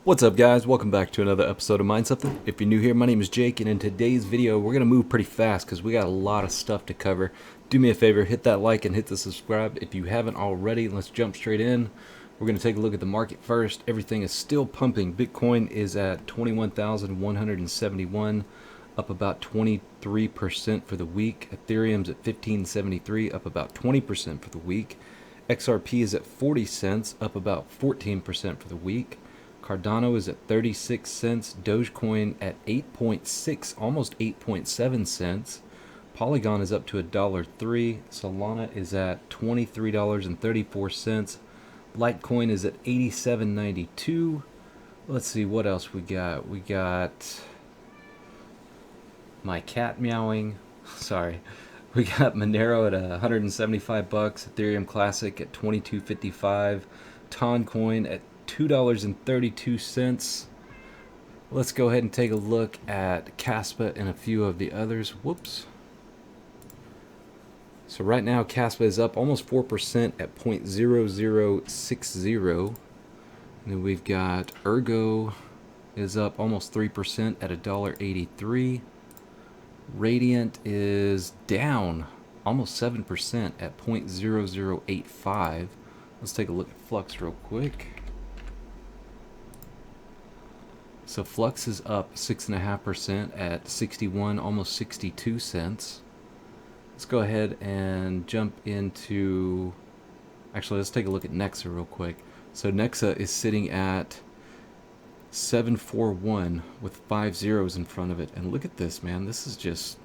What's up, guys? Welcome back to another episode of Mind Something. If you're new here, my name is Jake, and in today's video we're going to move pretty fast because we got a lot of stuff to cover. Do me a favor, hit that like and hit the subscribe if you haven't already. Let's jump straight in. We're going to take a look at the market first. Everything is still pumping. Bitcoin is at 21,171, up about 23% for the week. Ethereum's at 1573, up about 20% for the week. XRP is at 40 cents, up about 14% for the week. Cardano is at 36 cents, Dogecoin at 8.6, almost 8.7 cents. Polygon is up to $1.03. Solana is at $23.34. Litecoin is at 87.92. Let's see what else we got. We got my cat meowing. Sorry. We got Monero at 175 bucks, Ethereum Classic at 22.55, Toncoin at $2.32. Let's go ahead and take a look at Caspa and a few of the others. Whoops. So right now Caspa is up almost 4% at 0.0060. And then we've got Ergo is up almost 3% at $1.83. Radiant is down almost 7% at 0.0085. Let's take a look at Flux real quick. So Flux is up 6.5% at 61, almost 62 cents. Let's go ahead and jump into, actually let's take a look at Nexa real quick. So Nexa is sitting at 741 with 5 zeros in front of it. And look at this, man. This is just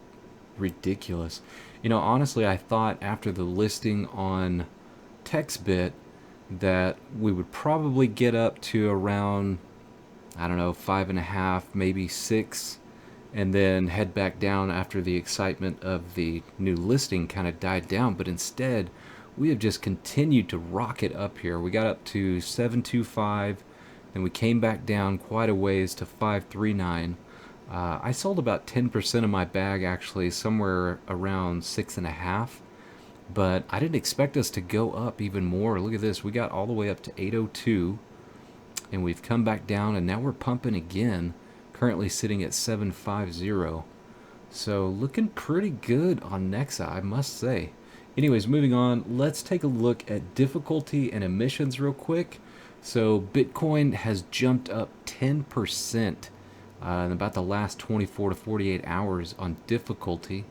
ridiculous. You know, honestly, I thought after the listing on TextBit that we would probably get up to around, I don't know, 5.5, maybe 6, and then head back down after the excitement of the new listing kind of died down. But instead, we have just continued to rocket up here. We got up to 725. Then we came back down quite a ways to 539. I sold about 10% of my bag, actually, somewhere around 6.5. But I didn't expect us to go up even more. Look at this. We got all the way up to 802. And we've come back down, and now we're pumping again. Currently sitting at 750. So looking pretty good on Nexa, I must say. Anyways, moving on. Let's take a look at difficulty and emissions real quick. So Bitcoin has jumped up 10% in about the last 24 to 48 hours on difficulty.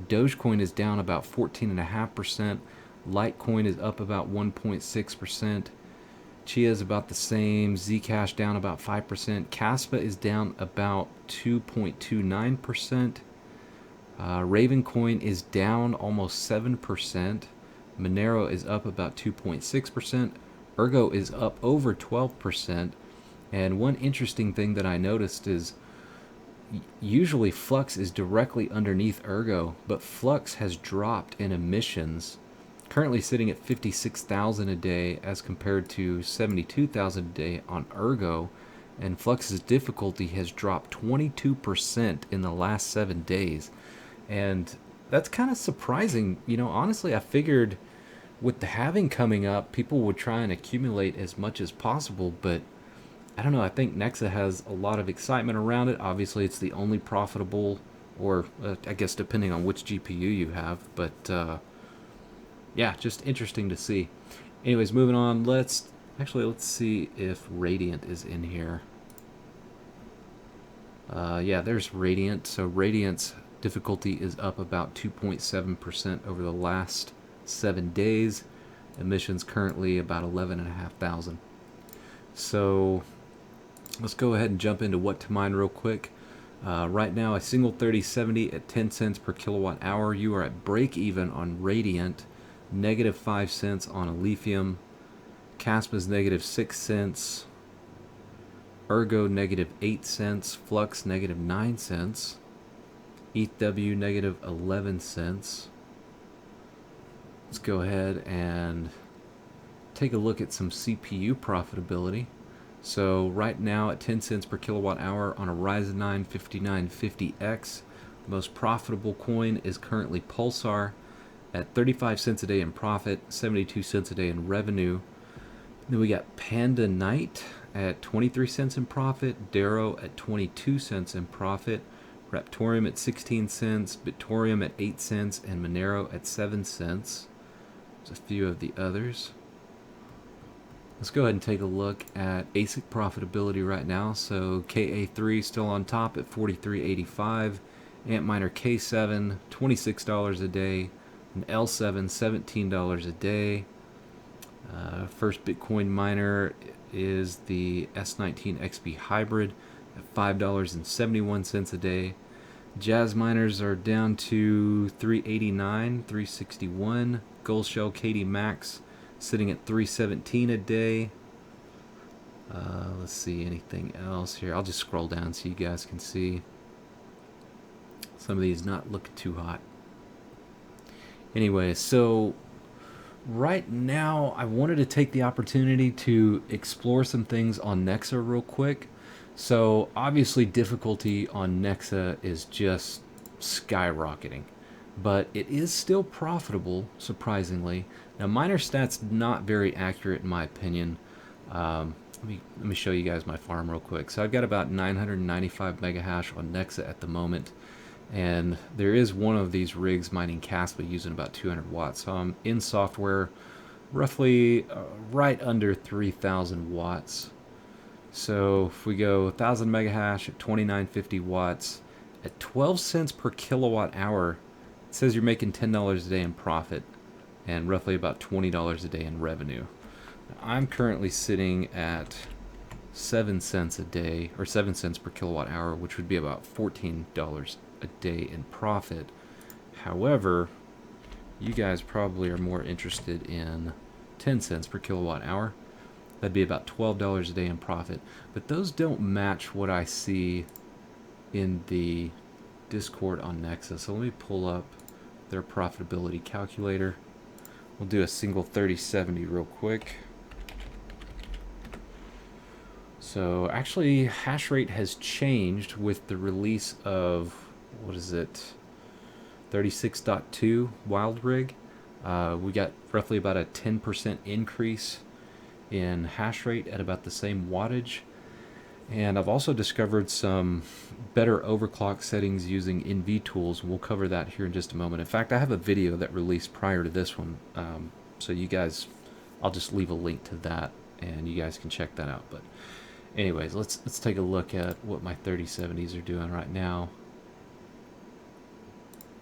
Dogecoin is down about 14.5%. Litecoin is up about 1.6%. Chia is about the same. Zcash down about 5%. Caspa is down about 2.29%. Ravencoin is down almost 7%. Monero is up about 2.6%. Ergo is up over 12%. And one interesting thing that I noticed is usually Flux is directly underneath Ergo, but Flux has dropped in emissions, currently sitting at 56,000 a day as compared to 72,000 a day on Ergo, and Flux's difficulty has dropped 22% in the last 7 days. And that's kind of surprising. You know, honestly, I figured with the halving coming up, people would try and accumulate as much as possible, but I don't know. I think Nexa has a lot of excitement around it. Obviously, it's the only profitable, or I guess depending on which GPU you have, but yeah, just interesting to see. Anyways, moving on. Let's see if Radiant is in here. Yeah, there's Radiant. So Radiant's difficulty is up about 2.7% over the last 7 days. Emissions currently about 11,500. So let's go ahead and jump into what to mine real quick. Right now, a single 3070 at 10 cents per kilowatt hour. You are at break even on Radiant, negative 5 cents on Lithium. Caspa's negative 6 cents. Ergo negative 8 cents. Flux negative 9 cents. ETHW negative 11 cents. Let's go ahead and take a look at some CPU profitability. So right now at 10 cents per kilowatt hour on a Ryzen 9 5950X, most profitable coin is currently Pulsar at 35 cents a day in profit, 72 cents a day in revenue. Then we got Panda Night at 23 cents in profit, Darrow at 22 cents in profit, Raptorium at 16 cents, Bitorium at 8 cents, and Monero at 7 cents. There's a few of the others. Let's go ahead and take a look at ASIC profitability right now. So KA3 still on top at 43.85, Antminer K7 $26 a day, and L7 $17 a day. First Bitcoin miner is the S19 XP Hybrid at $5.71 a day. Jazz miners are down to 389, 361. Gold Shell KD Max sitting at 317 a day. Let's see anything else here. I'll just scroll down so you guys can see. Some of these not looking too hot. Anyway, so right now I wanted to take the opportunity to explore some things on Nexa real quick. So obviously difficulty on Nexa is just skyrocketing, but it is still profitable, surprisingly. Now miner stats not very accurate in my opinion. Let me show you guys my farm real quick. So I've got about 995 mega hash on Nexa at the moment, and there is one of these rigs mining Caspa using about 200 watts. So I'm in software roughly right under 3,000 watts. So if we go 1,000 mega hash at 2950 watts at 12 cents per kilowatt hour, it says you're making $10 a day in profit and roughly about $20 a day in revenue. I'm currently sitting at 7 cents a day, or 7 cents per kilowatt hour, which would be about $14 a day in profit. However, you guys probably are more interested in 10 cents per kilowatt hour. That'd be about $12 a day in profit. But those don't match what I see in the Discord on Nexa. So let me pull up their profitability calculator. We'll do a single 3070 real quick. So actually hash rate has changed with the release of, what is it, 36.2 wild rig. We got roughly about a 10% increase in hash rate at about the same wattage. And I've also discovered some better overclock settings using Nvtools. We'll cover that here in just a moment. In fact, I have a video that released prior to this one. So you guys, I'll just leave a link to that and you guys can check that out. But anyways, let's take a look at what my 3070s are doing right now.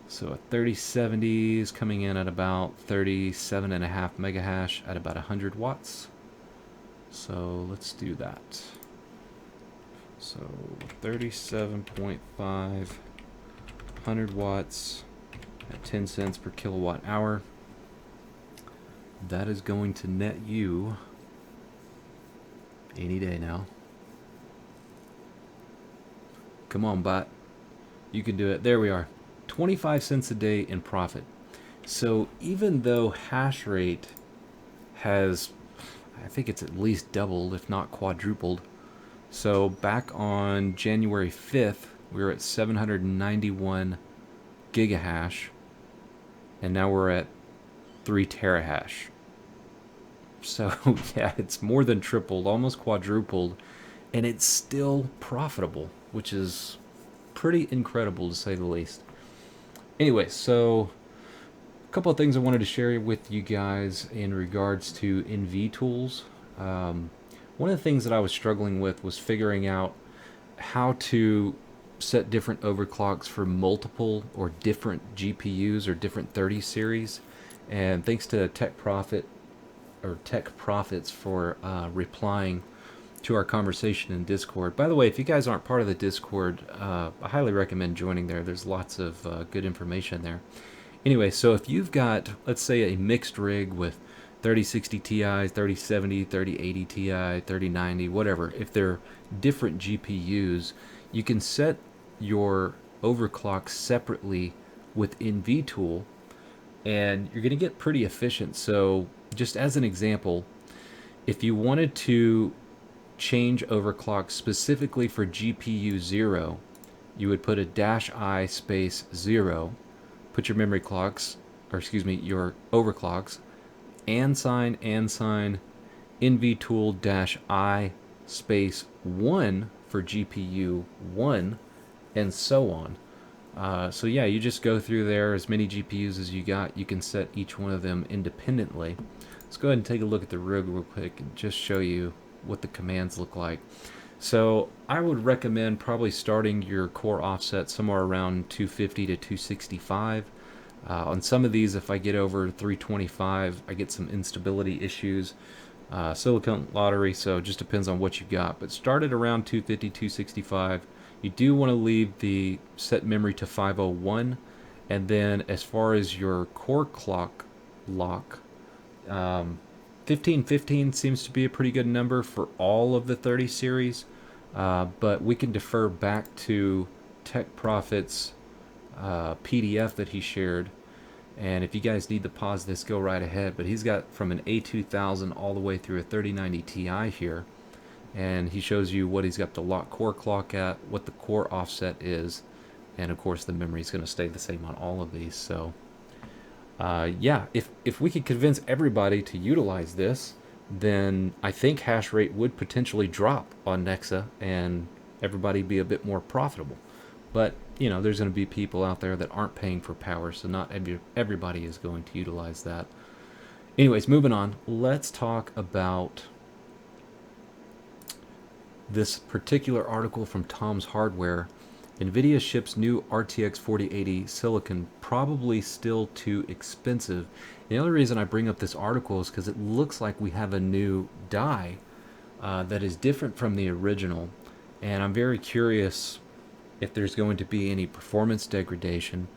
So a 3070 is coming in at about 37.5 mega hash at about 100 watts. So let's do that. So 37.5, 100 watts at 10 cents per kilowatt hour. That is going to net you any day now. Come on, bot. You can do it. There we are. 25 cents a day in profit. So even though hash rate has, I think it's at least doubled, if not quadrupled. So back on January 5th, we were at 791 gigahash, and now we're at 3 terahash. So yeah, it's more than tripled, almost quadrupled, and it's still profitable, which is pretty incredible to say the least. Anyway, so a couple of things I wanted to share with you guys in regards to Nvtools. One of the things that I was struggling with was figuring out how to set different overclocks for multiple or different GPUs or different 30 series. And thanks to Tech Profits for replying to our conversation in Discord. By the way, if you guys aren't part of the Discord, I highly recommend joining there. There's lots of good information there. Anyway, so if you've got, let's say, a mixed rig with 3060 Ti, 3070, 3080 Ti, 3090, whatever, if they're different GPUs, you can set your overclock separately with Nvtool, and you're going to get pretty efficient. So just as an example, if you wanted to change overclock specifically for GPU 0, you would put a -I space 0, put your memory clocks, or excuse me, your overclocks, and sign, Nvtool-I space 1 for GPU 1, and so on. So yeah, you just go through there, as many GPUs as you got, you can set each one of them independently. Let's go ahead and take a look at the rig real quick and just show you what the commands look like. So I would recommend probably starting your core offset somewhere around 250 to 265. On some of these, if I get over 325, I get some instability issues. Silicon lottery, so it just depends on what you got. But start at around 250, 265. You do want to leave the set memory to 501. And then as far as your core clock lock, 1515 seems to be a pretty good number for all of the 30 series. But we can defer back to Tech Profits PDF that he shared. And if you guys need to pause this, go right ahead. But he's got from an A2000 all the way through a 3090 Ti here. And he shows you what he's got the lock core clock at, what the core offset is. And of course the memory is going to stay the same on all of these. So yeah, if we could convince everybody to utilize this, then I think hash rate would potentially drop on Nexa and everybody be a bit more profitable. But, you know, there's going to be people out there that aren't paying for power, so not everybody is going to utilize that. Anyways, moving on, let's talk about this particular article from Tom's Hardware. Nvidia ships new RTX 4080 silicon, probably still too expensive. The other reason I bring up this article is because it looks like we have a new die that is different from the original. And I'm very curious if there's going to be any performance degradation.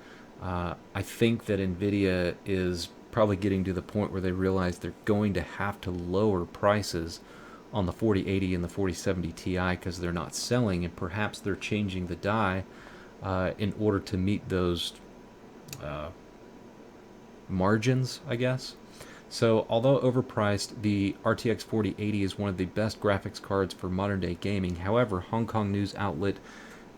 I think that Nvidia is probably getting to the point where they realize they're going to have to lower prices on the 4080 and the 4070 Ti because they're not selling, and perhaps they're changing the die in order to meet those margins, I guess. So although overpriced, the RTX 4080 is one of the best graphics cards for modern day gaming. However, Hong Kong news outlet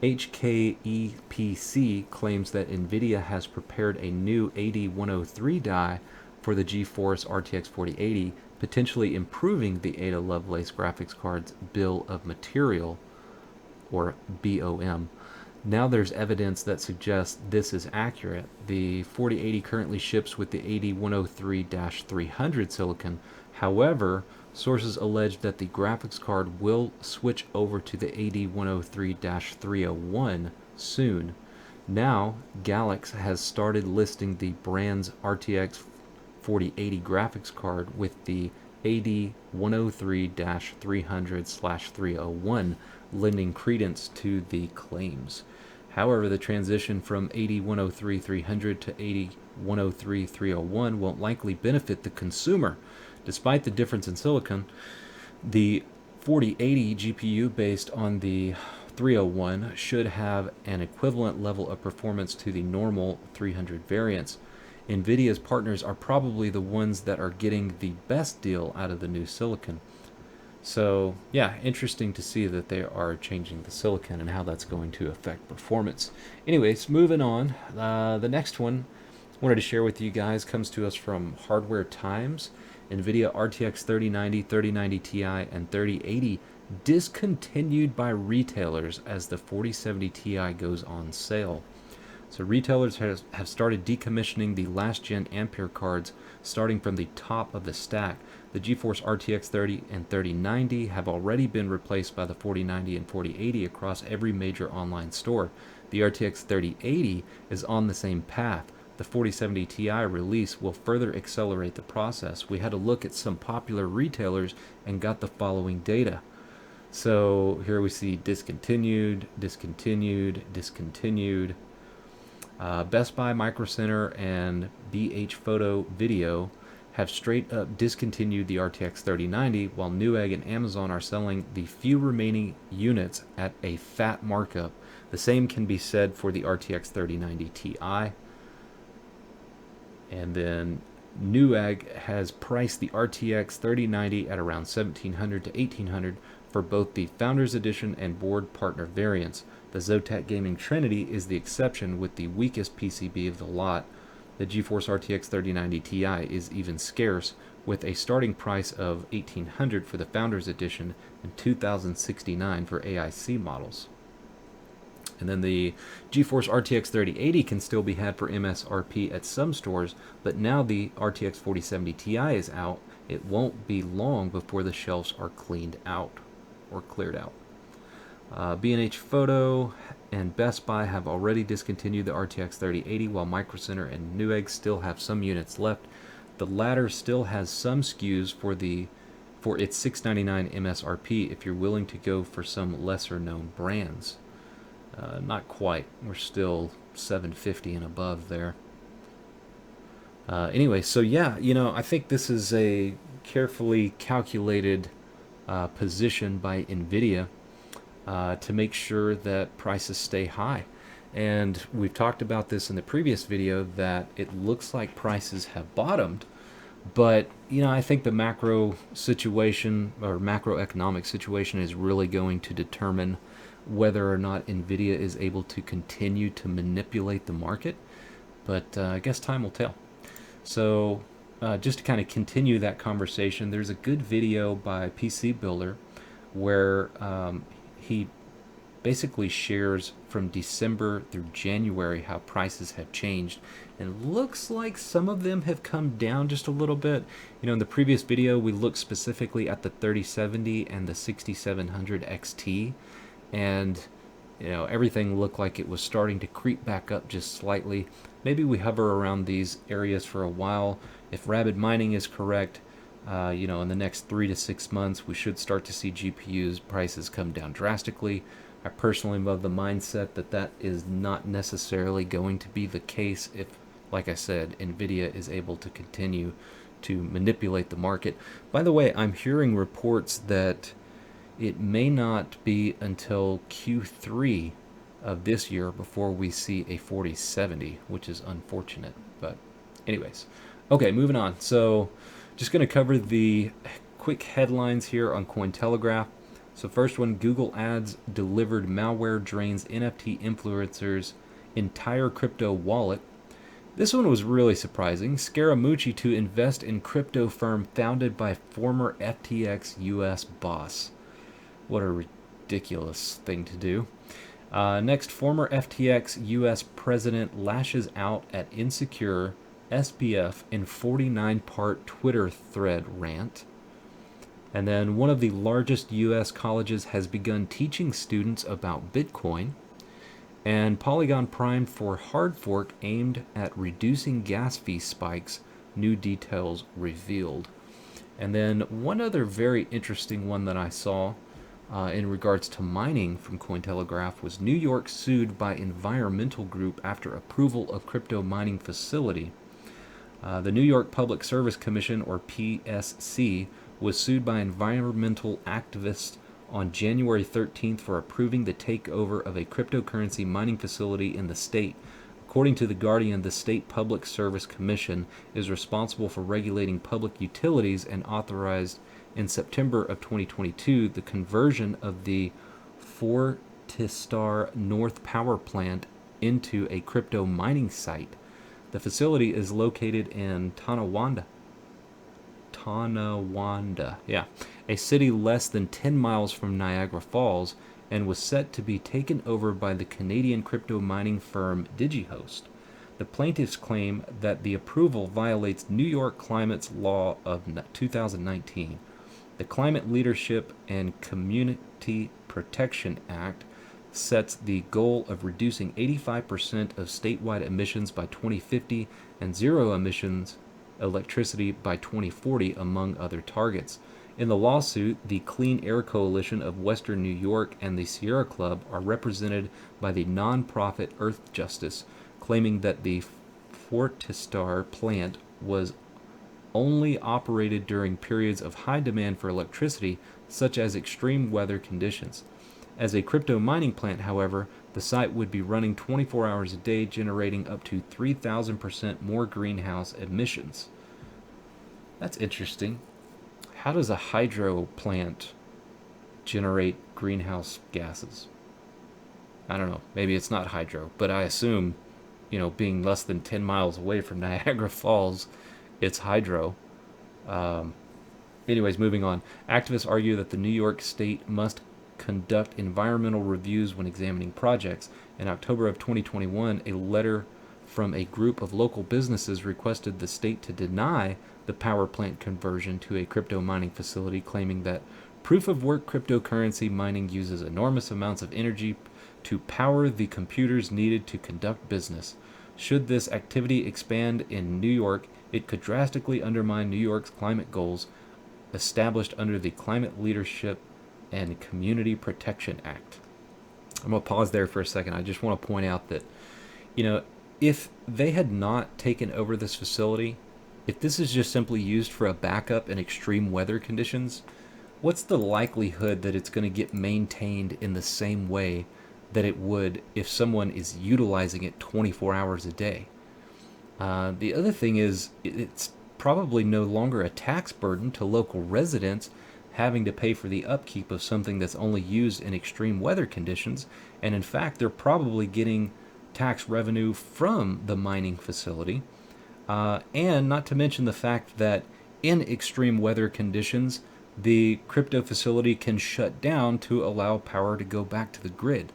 HKEPC claims that Nvidia has prepared a new 8103 die for the GeForce RTX 4080, potentially improving the Ada Lovelace graphics card's bill of material, or BOM. Now there's evidence that suggests this is accurate. The 4080 currently ships with the 8103-300 silicon. However, sources allege that the graphics card will switch over to the 8103-301 soon. Now, Galax has started listing the brand's RTX 4080 graphics card with the 8103-300/301, lending credence to the claims. However, the transition from 8103-300 to 8103-301 won't likely benefit the consumer. Despite the difference in silicon, the 4080 GPU based on the 301 should have an equivalent level of performance to the normal 300 variants. Nvidia's partners are probably the ones that are getting the best deal out of the new silicon. So yeah, interesting to see that they are changing the silicon and how that's going to affect performance. Anyways, moving on, the next one I wanted to share with you guys comes to us from Hardware Times. Nvidia RTX 3090, 3090 Ti, and 3080 discontinued by retailers as the 4070 Ti goes on sale. So retailers have started decommissioning the last-gen Ampere cards starting from the top of the stack. The GeForce RTX 30 and 3090 have already been replaced by the 4090 and 4080 across every major online store. The RTX 3080 is on the same path. The 4070 Ti release will further accelerate the process. We had a look at some popular retailers and got the following data. So here we see discontinued, discontinued, discontinued. Best Buy, Micro Center, and BH Photo Video have straight up discontinued the RTX 3090, while Newegg and Amazon are selling the few remaining units at a fat markup. The same can be said for the RTX 3090 Ti. And then Newegg has priced the RTX 3090 at around $1,700 to $1,800 for both the Founders Edition and Board Partner variants. The Zotac Gaming Trinity is the exception with the weakest PCB of the lot. The GeForce RTX 3090 Ti is even scarce, with a starting price of $1,800 for the Founders Edition and $2,069 for AIC models. And then the GeForce RTX 3080 can still be had for MSRP at some stores, but now the RTX 4070 Ti is out. It won't be long before the shelves are cleaned out or cleared out. B&H Photo and Best Buy have already discontinued the RTX 3080, while Micro Center and Newegg still have some units left. The latter still has some SKUs for its $699 MSRP if you're willing to go for some lesser known brands. Not quite. We're still $750 and above there. Anyway, so yeah, I think this is a carefully calculated position by Nvidia to make sure that prices stay high. And we've talked about this in the previous video that it looks like prices have bottomed, but I think the macro situation or macroeconomic situation is really going to determine whether or not Nvidia is able to continue to manipulate the market. But I guess time will tell. So just to kind of continue that conversation, there's a good video by PC Builder where he basically shares from December through January how prices have changed, and looks like some of them have come down just a little bit. In the previous video we looked specifically at the 3070 and the 6700 XT, and everything looked like it was starting to creep back up just slightly. Maybe we hover around these areas for a while. If rapid mining is correct, in the next 3 to 6 months we should start to see GPUs prices come down drastically. I personally love the mindset that is not necessarily going to be the case if, like I said, Nvidia is able to continue to manipulate the market. By the way, I'm hearing reports that it may not be until Q3 of this year before we see a 4070, which is unfortunate. But anyways, okay, moving on. So just going to cover the quick headlines here on Cointelegraph. So first one, Google Ads delivered malware drains NFT influencers' entire crypto wallet. This one was really surprising. Scaramucci to invest in crypto firm founded by former FTX US boss. What a ridiculous thing to do. Next, former FTX US president lashes out at insecure SBF in 49-part Twitter thread rant. And then one of the largest US colleges has begun teaching students about Bitcoin. And Polygon primed for hard fork aimed at reducing gas fee spikes, new details revealed. And then one other very interesting one that I saw in regards to mining from Cointelegraph was New York sued by environmental group after approval of crypto mining facility. The New York Public Service Commission, or PSC, was sued by environmental activists on January 13th for approving the takeover of a cryptocurrency mining facility in the state. According to The Guardian, the State Public Service Commission is responsible for regulating public utilities and authorized in September of 2022 the conversion of the Fortistar North Power Plant into a crypto mining site. The facility is located in Tonawanda, a city less than 10 miles from Niagara Falls, and was set to be taken over by the Canadian crypto mining firm DigiHost. The plaintiffs claim that the approval violates New York Climate's Law of 2019. The Climate Leadership and Community Protection Act sets the goal of reducing 85% of statewide emissions by 2050 and zero emissions electricity by 2040, among other targets. In the lawsuit, the Clean Air Coalition of Western New York and the Sierra Club are represented by the nonprofit Earth Justice, claiming that the Fortistar plant was only operated during periods of high demand for electricity, such as extreme weather conditions. As a crypto mining plant, however, the site would be running 24 hours a day, generating up to 3,000% more greenhouse emissions. That's interesting. How does a hydro plant generate greenhouse gases? I don't know. Maybe it's not hydro, but I assume being less than 10 miles away from Niagara Falls, it's hydro. Um, Anyways, moving on. Activists argue that the New York state must conduct environmental reviews when examining projects. In October of 2021, a letter from a group of local businesses requested the state to deny the power plant conversion to a crypto mining facility, claiming that proof of work cryptocurrency mining uses enormous amounts of energy to power the computers needed to conduct business. Should this activity expand in New York, it could drastically undermine New York's climate goals established under the Climate Leadership and Community Protection Act. I'm going to pause there for a second. I just want to point out that, if they had not taken over this facility, if this is just simply used for a backup in extreme weather conditions, what's the likelihood that it's going to get maintained in the same way that it would if someone is utilizing it 24 hours a day? The other thing is, it's probably no longer a tax burden to local residents having to pay for the upkeep of something that's only used in extreme weather conditions. And in fact, they're probably getting tax revenue from the mining facility. And not to mention the fact that in extreme weather conditions, the crypto facility can shut down to allow power to go back to the grid.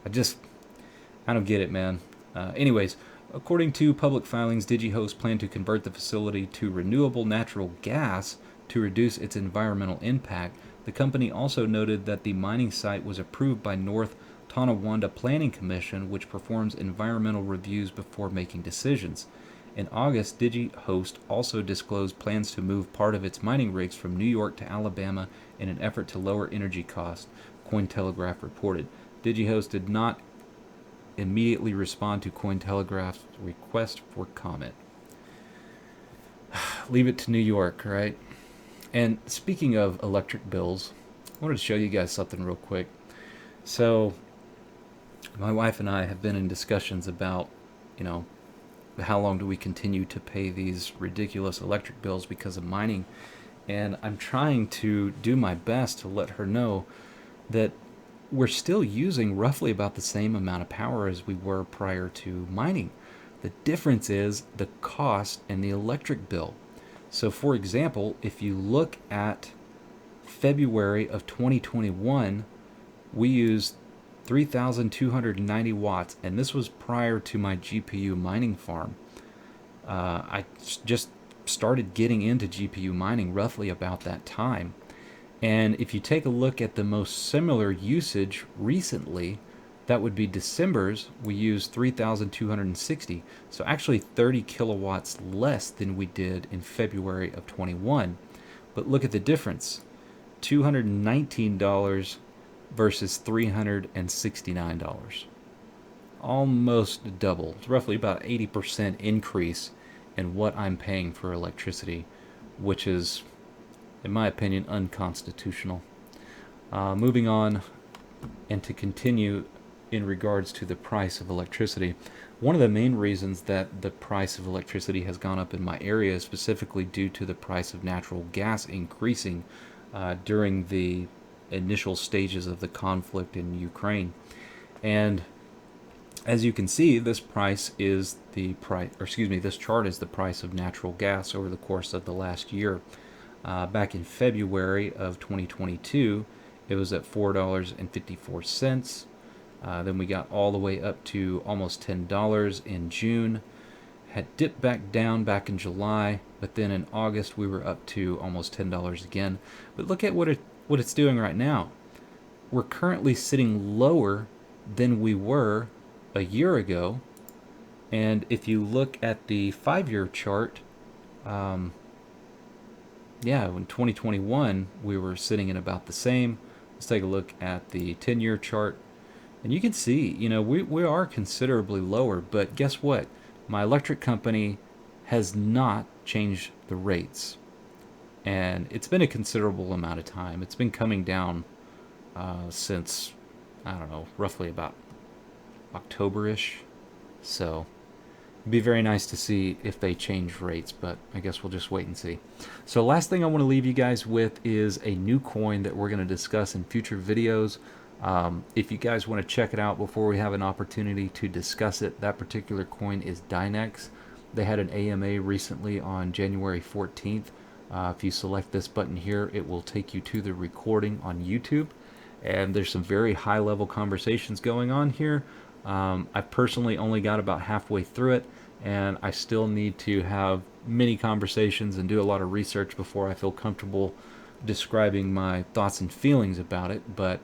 I don't get it, man. Anyways, according to public filings, DigiHost planned to convert the facility to renewable natural gas to reduce its environmental impact. The company also noted that the mining site was approved by North Tonawanda Planning Commission, which performs environmental reviews before making decisions. In August, DigiHost also disclosed plans to move part of its mining rigs from New York to Alabama in an effort to lower energy costs, Cointelegraph reported. DigiHost did not immediately respond to Cointelegraph's request for comment. Leave it to New York, right? And speaking of electric bills, I wanted to show you guys something real quick. So, my wife and I have been in discussions about, how long do we continue to pay these ridiculous electric bills because of mining? And I'm trying to do my best to let her know that we're still using roughly about the same amount of power as we were prior to mining. The difference is the cost and the electric bill. So for example, if you look at February of 2021, we used 3,290 watts, and this was prior to my GPU mining farm. I just started getting into GPU mining roughly about that time. And if you take a look at the most similar usage recently, that would be December's, we used 3,260. So actually 30 kilowatts less than we did in February of 21. But look at the difference. $219 versus $369. Almost double. It's roughly about 80% increase in what I'm paying for electricity, which is, in my opinion, unconstitutional. Moving on, and to continue in regards to the price of electricity, one of the main reasons that the price of electricity has gone up in my area is specifically due to the price of natural gas increasing during the initial stages of the conflict in Ukraine. And as you can see, this price is the price, or excuse me, this chart is the price of natural gas over the course of the last year. Back in February of 2022, it was at $4.54. Then we got all the way up to almost $10 in June. Had dipped back down back in July, but then in August we were up to almost $10 again. But look at what it's doing right now. We're currently sitting lower than we were a year ago. And if you look at the 5-year chart, in 2021 we were sitting at about the same. Let's take a look at the 10-year chart. And you can see, we are considerably lower, but guess what? My electric company has not changed the rates. And it's been a considerable amount of time. It's been coming down since, I don't know, roughly about October-ish. So it'd be very nice to see if they change rates, but I guess we'll just wait and see. So last thing I want to leave you guys with is a new coin that we're going to discuss in future videos. If you guys want to check it out before we have an opportunity to discuss it, that particular coin is Dynex. They had an AMA recently on January 14th. If you select this button here, it will take you to the recording on YouTube. And there's some very high level conversations going on here. I personally only got about halfway through it, and I still need to have many conversations and do a lot of research before I feel comfortable describing my thoughts and feelings about it, but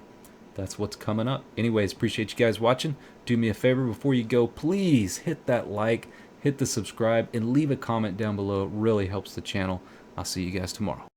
that's what's coming up. Anyways, appreciate you guys watching. Do me a favor before you go, please hit that like, hit the subscribe, and leave a comment down below. It really helps the channel. I'll see you guys tomorrow.